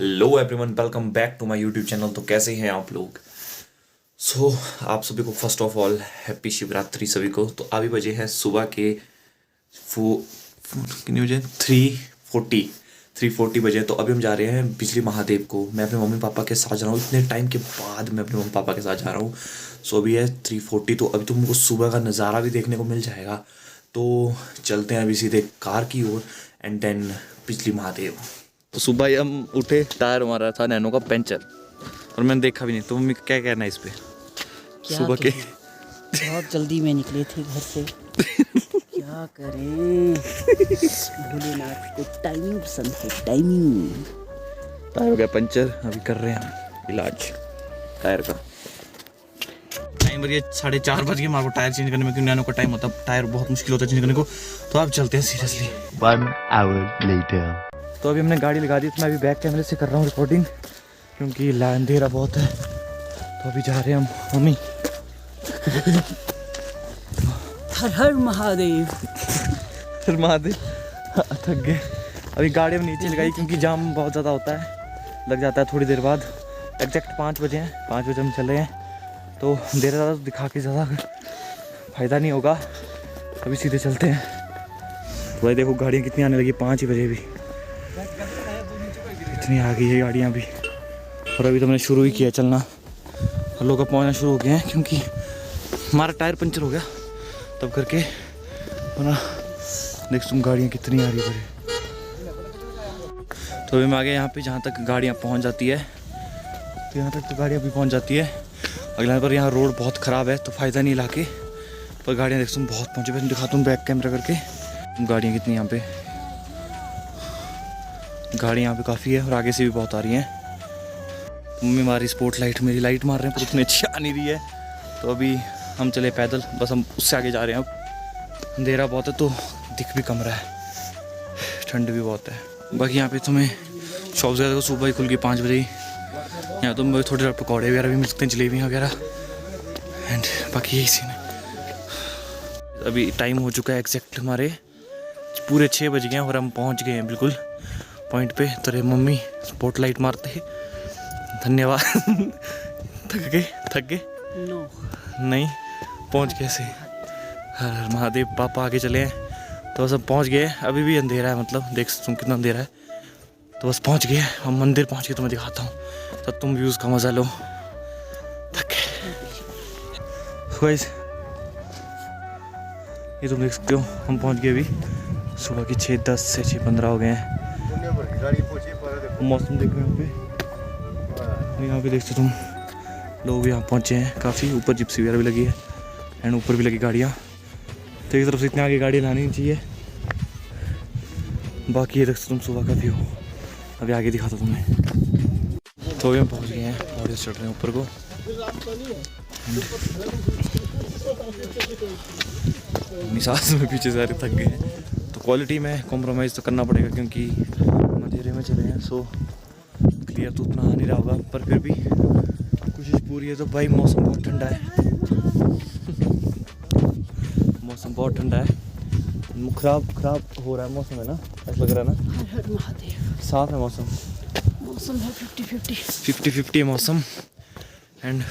Hello everyone, welcome back to my YouTube channel. तो कैसे हैं आप लोग? आप सभी को first of all happy Shivratri सभी को। तो अभी बजे हैं सुबह के कितने बजे? 3:40 बजे। तो अभी हम जा रहे हैं बिजली महादेव को। मैं अपने मम्मी पापा के साथ जा रहा हूँ, इतने टाइम के बाद मैं अपने मम्मी पापा के साथ जा रहा हूँ। अभी है 3:40। तो अभी तुमको सुबह का नज़ारा भी देखने को मिल जाएगा। तो चलते हैं अभी सीधे कार की ओर एंड देन बिजली महादेव। तो सुबह ही हम उठे, टायर हमारा था नैनो का पंचर और मैंने देखा भी नहीं। तो मम्मी क्या कहना है इस पे? सुबह के बहुत जल्दी में निकले थे घर से। क्या करें, भोलेनाथ को टाइमिंग पसंद है। टाइमिंग टायर हो गया पंचर, अभी कर रहे हैं इलाज टायर का। टाइम बजे 4:30 बज गए हमारे को टायर चेंज करने में, क्योंकि नैनो का टाइम होता है, टायर बहुत मुश्किल होता है चेंज करने को। तो अब चलते हैं सीरियसली। 1 hour later. तो अभी हमने गाड़ी लगा दी। तो मैं अभी बैक कैमरे से कर रहा हूँ रिकॉर्डिंग, क्योंकि अंधेरा बहुत है। तो अभी जा रहे हैं हम। मम्मी हर हर महादेव। फिर महादेव थक गए। अभी गाड़ी में नीचे लगाई क्योंकि जाम बहुत ज़्यादा होता है, लग जाता है थोड़ी देर बाद। एग्जैक्ट 5 बजे हैं, 5 बजे हम चले हैं। तो देर ज़्यादा दिखा के ज़्यादा फ़ायदा नहीं होगा, अभी सीधे चलते हैं। तो भाई देखो गाड़ियाँ कितनी आने लगी, 5 ही बजे भी इतनी आ गई है गाड़ियाँ भी। और अभी तो मैंने शुरू ही किया चलना, और लोग अब पहुँचना शुरू हो गए हैं, क्योंकि हमारा टायर पंचर हो गया तब करके। वरना देख तुम गाड़ियाँ कितनी आ रही है। तो अभी मैं आ गया यहाँ पे, जहाँ तक गाड़ियाँ पहुँच जाती है। तो यहाँ तक तो गाड़ियाँ भी पहुँच जाती है। अगला पर यहाँ रोड बहुत ख़राब है, तो फ़ायदा नहीं लाके। पर गाड़ियाँ देख तुम बहुत पहुँचे। मैं दिखाता हूँ बैक कैमरा करके, गाड़ियाँ कितनी यहाँ पे। गाड़ी यहाँ पे काफ़ी है और आगे से भी बहुत आ रही हैं। मम्मी हमारी स्पॉट लाइट, मेरी लाइट मार रहे हैं, पर उतनी अच्छी आ नहीं रही है। तो अभी हम चले पैदल, बस हम उससे आगे जा रहे हैं। अब अंधेरा बहुत है तो दिख भी कम रहा है, ठंड भी बहुत है। बाकी यहाँ पे तुम्हें शॉप्स वगैरह तो सुबह ही खुल गई 5 बजे ही। यहाँ तो थोड़े थोड़े पकौड़े वगैरह भी मिल सकते हैं, जलेबियाँ वगैरह। एंड बाकी यही सीन है। अभी टाइम हो चुका है एग्जैक्ट, हमारे पूरे 6 बज गए हैं और हम पहुँच गए हैं बिल्कुल पॉइंट पे। तेरे मम्मी स्पॉट लाइट मारते, धन्यवाद। थक गए नो नहीं, पहुंच कैसे? हर हर महादेव। पापा आगे चले हैं तो बस अब पहुंच गए। अभी भी अंधेरा है, मतलब देख तुम कितना अंधेरा है। तो बस पहुंच गए हम, मंदिर पहुंच के तुम्हें दिखाता हूँ, तब तुम व्यूज़ का मज़ा लो। थक गए ये तुम देख सकते हो, हम पहुंच गए अभी। सुबह की 6:10 से 6:15 हो गए हैं। मौसम देखो यहाँ पे, यहाँ पे देखते तुम, लोग यहाँ पहुँचे हैं काफ़ी। ऊपर जिप्सी वगैरह भी लगी है एंड ऊपर भी लगी गाड़ियाँ। तो एक तरफ से इतने आगे गाड़ी लानी चाहिए। बाकी ये देखते तुम सुबह का व्यू, अभी आगे दिखाता तुम्हें। तो अभी हम पहुँच गए हैं, पहाड़ी चढ़ रहे हैं ऊपर को। मिसाज में पीछे सारे थक गए हैं, तो क्वालिटी में कॉम्प्रोमाइज़ तो करना पड़ेगा, क्योंकि अंधेरे में चले हैं। सो क्लियर तो उतना आ नहीं रहा होगा, पर फिर भी कोशिश पूरी है। तो भाई मौसम बहुत ठंडा है, मौसम बहुत ठंडा है। खराब हो रहा है मौसम, है ना? ऐसा लग रहा है ना? हर हर महादेव। साफ है मौसम, मौसम है 50-50 है मौसम। एंड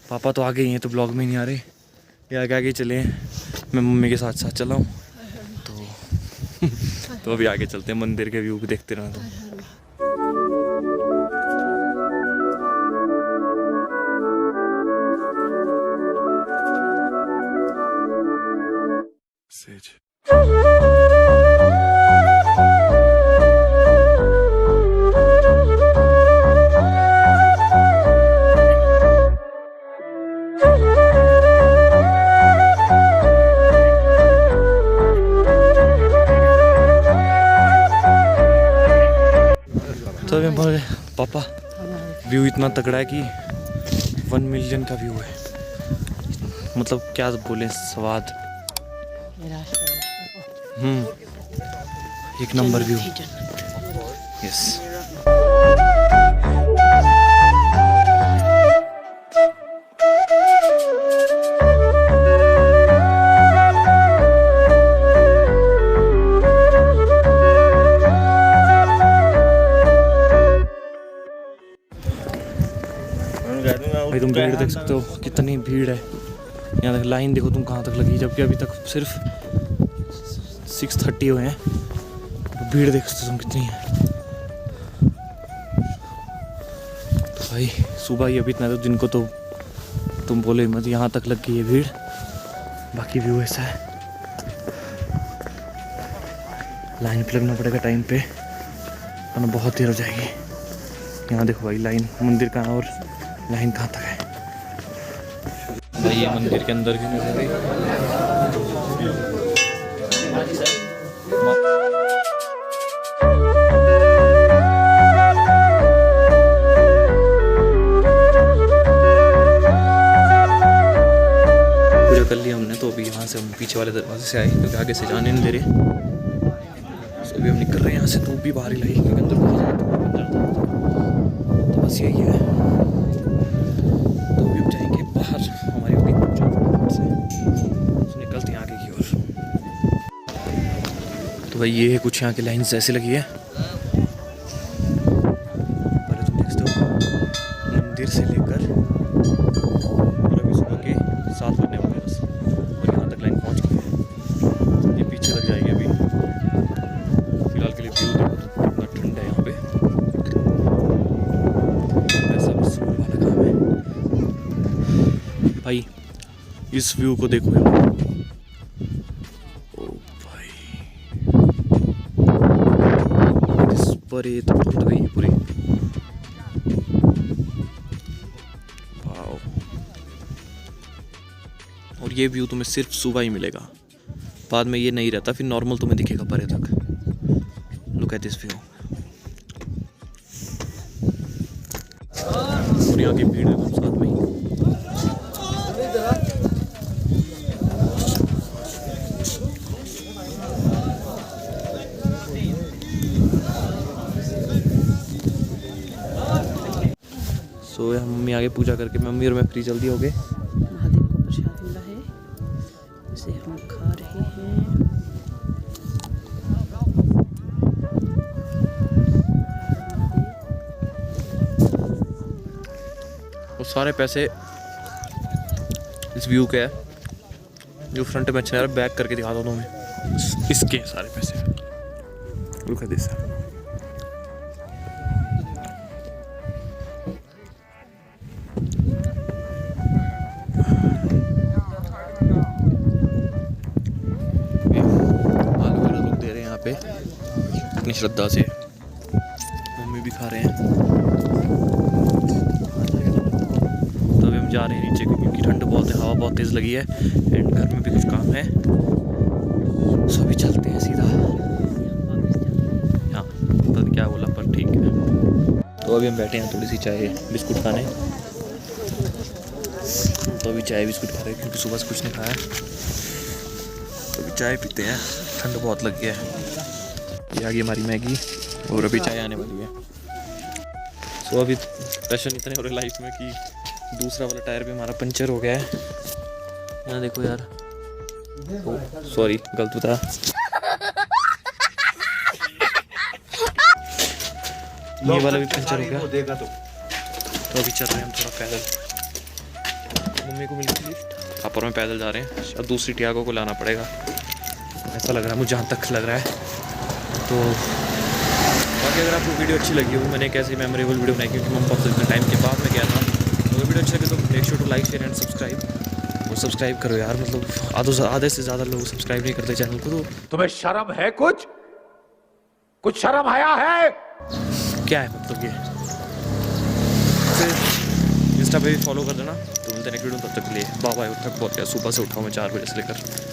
पापा तो आगे ही हैं, तो ब्लॉग में नहीं आ रहे, ये आगे आगे चले हैं। मैं मम्मी के साथ चला हूँ। तो अभी आगे चलते हैं, मंदिर के व्यू भी देखते रहना। तो अभी पापा व्यू इतना तगड़ा है कि 1 मिलियन का व्यू है। मतलब क्या बोले, स्वाद। एक नंबर व्यू। यस। भाई तुम भीड़ देख सकते हो कितनी भीड़ है यहाँ तक। लाइन देखो तुम कहाँ तक लगी, जबकि अभी तक सिर्फ 6:30 हुए हैं। तो भीड़ देख सकते हो तुम कितनी है। तो भाई सुबह ही अभी इतना, तो जिनको तो तुम बोले मत, यहाँ तक लग गई है भीड़। बाकी व्यू ऐसा है, लाइन पे लगना पड़ेगा टाइम पे, वरना बहुत देर हो जाएगी। यहाँ देखो भाई लाइन, मंदिर कहाँ और लाइन कहाँ तक है भाई। ये मंदिर के अंदर की नज़ारे। पूजा कर लिया हमने, तो अभी यहाँ से हम पीछे वाले दरवाजे से आए क्योंकि आगे से जाने नहीं दे रहे। तो अभी हम निकल रहे हैं यहाँ से, धूप भी बाहर ही लगी क्योंकि अंदर बहुत ज़्यादा धूप बन जाता है। तो बस यही है, तो अभी हम जाएंगे बाहर। हमारी होगी पूजा फटाफट से, तो निकलते हैं आगे की ओर। तो भाई ये है कुछ यहाँ की लाइन्स ऐसे लगी है। पहले तुम देख सकते हो मंदिर से लेकर और अभी सुबह के 7 बजने वाले बस, और यहाँ तक लाइन पहुँच गई है। ये पीछे तक जाएगी अभी। फिलहाल के लिए व्यू देखो तो कितना ठंड है यहाँ पे। ऐसा बस वाला काम है भाई। इस व्यू को देखो यार, ओ भाई इस पर ये तो टूट गई है पूरी। वाओ, और ये व्यू तुम्हें सिर्फ सुबह ही मिलेगा, बाद में ये नहीं रहता, फिर नॉर्मल तुम्हें दिखेगा परे तक। Look at this view. और यहाँ की भीड़ देखो साथ में ही। सो यहाँ मम्मी आगे पूजा करके, मम्मी और मैं फ्री जल्दी हो गए। महादेव को प्रसाद मिला है, इसे हम खा रहे हैं। और सारे पैसे इस व्यू के है, जो फ्रंट में अच्छा है। बैक करके दिखा दो तुम्हें, इसके सारे पैसे। Look at this. लोग दे रहे हैं यहाँ पे इतनी श्रद्धा से, मम्मी भी खा रहे हैं। तो अभी हम जा रहे हैं नीचे क्योंकि ठंड बहुत है, हवा बहुत तेज़ लगी है एंड घर में भी कुछ काम है। सो अभी चलते हैं सीधा। हाँ पता नहीं क्या बोला पर ठीक है। तो अभी हम बैठे हैं थोड़ी सी चाय बिस्कुट खाने। तो अभी चाय बिस्कुट खा रहे हैं क्योंकि सुबह से कुछ नहीं खाया। तो अभी चाय पीते हैं, ठंड बहुत लग गया है। ये आ गई हमारी मैगी और अभी चाय आने वाली है। सो अभी टेंशन इतने हो रहे लाइफ में कि दूसरा वाला टायर भी हमारा पंचर हो गया है। यहाँ देखो यार, सॉरी गलत बता। ये वाला भी पंचर हो गया। तो अभी चल रहे हैं हम थोड़ा पैदल। मम्मी को मिली लिफ्ट, पापा और मैं पैदल जा रहे हैं। अब दूसरी टियागो को लाना पड़ेगा, ऐसा लग रहा है मुझे, जहाँ तक लग रहा है। तो बाकी अगर आपको वीडियो अच्छी लगी हो, मैंने एक ऐसी मेमोरेबल वीडियो बनाई क्योंकि मम्मी पापा से इतने टाइम के बाद में गया था। तो वीडियो अच्छी लगे तो make sure to like share and subscribe. और सब्सक्राइब करो यार, मतलब आधे से ज़्यादा लोग सब्सक्राइब नहीं करते चैनल को। तो तुम्हें शर्म है? कुछ शर्म आया है? क्या है मतलब ये, फिर इंस्टा पे भी फॉलो कर देना। तो मिलते हैं नेक्स्ट वीडियो, तब तक के लिए बाय बाय। थक बहुत गया, सुबह से उठाऊँ मैं 4 बजे से लेकर।